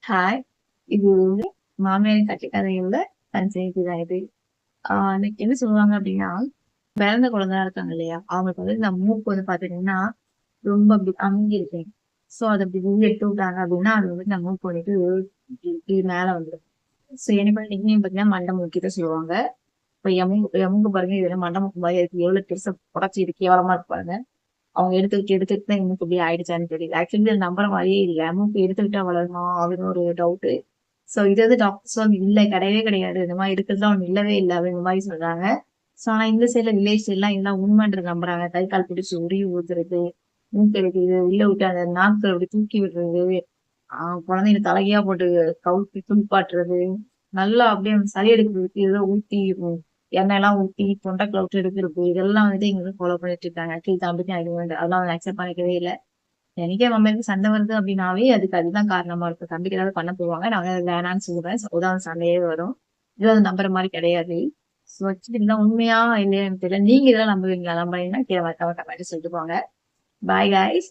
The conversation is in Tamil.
ஹாய். இது வந்து மாமியாரின் கட்டுக்கதையோட கன்டினியூட்டி தான் இது. இன்னைக்கு என்ன சொல்லுவாங்க அப்படின்னா, பிறந்த குழந்தைலாம் இருக்காங்க இல்லையா? அவங்களுக்கு வந்து இந்த மூக்கு வந்து பாத்தீங்கன்னா, ரொம்ப அப்படி அமுங்கிருக்கு. ஸோ அத அப்படி வெளிய எடுத்து விட்டாங்க அப்படின்னா, அது வந்து இந்த மூக்கு வந்துட்டு இப்படி மேல வந்துரும். ஸோ என்னோட நிக்நேம் பார்த்தீங்கன்னா, மண்டை மூக்கி தான் சொல்லுவாங்க. இப்ப என் மூக்கு பாருங்க, இது என்ன மண்டை மூக்கு மாரி இருக்கு. எவ்வளவு பெருசா புடைச்சு இது கேவலமா இருக்கு பாருங்க. அவங்க எடுத்துக்கிட்டு தான் என் மூக்கு இப்படி ஆயிடுச்சான்னு தெரியல. ஆக்சுவலி இத நம்புற மாரியே இல்ல. மூக்கு எடுத்துக்கிட்டா வளருமா? அப்படின்னு ஒரு டவுட்டு. சோ இது வந்து டாக்டர்ஸ் வந்து இல்ல கிடையவே கிடையாது. இந்த மாதிரி இருக்கிறதுலாம் ஒண்ணு இல்லவே இல்ல அப்படிங்கிற மாதிரி சொல்றாங்க. சோ ஆனா இந்த சைடுல வில்லேஜ் எல்லாம் எல்லாம் உண்மைன்றது நம்புறாங்க. கை கால் பிடிச்சு உருவி ஊத்துறது, மூக்கு எடுக்கிறது, உள்ள விட்டு அந்த நாக்கு அப்படி தூக்கி விடுறது, குழந்தைங்க தலைகையா போட்டு கவுத்தி குளிப்பாட்டுறது, நல்லா அப்படியே சளி எடுக்கிறதுக்கு ஏதோ ஊத்தி எண்ணெய் எல்லாம் ஊத்தி தொண்டைக்குள்ள விட்டு எடுக்கிறது, இதெல்லாம் வந்துட்டு எங்க ஃபாலோ பண்ணிட்டு இருக்காங்க. ஆக்சுவலி தம்பிக்கு அது வேண்டாம், அதெல்லாம் அவங்க அக்செப்ட் பண்ணிக்கவே இல்லை. எனக்கே மம்மியாருக்கு சண்டை வருது அப்படின்னாவே அதுக்கு அதுதான் காரணமா இருக்கும். தம்பிக்கு ஏதாவது பண்ண போவாங்க, நான் வந்து அது வேணான்னு சொல்லுவேன். உதாரணம் சண்டையே வரும். இது அது நம்புற மாதிரி கிடையாது. ஸோ ஆக்சுவலி இதெல்லாம் உண்மையா இல்லையான்னு தெரியல. நீங்க இதெல்லாம் நம்புவீங்களா? நம்புறீங்கன்னா கீழே மறக்காம கமெண்ட் சொல்லிட்டு போங்க. பாய் guys.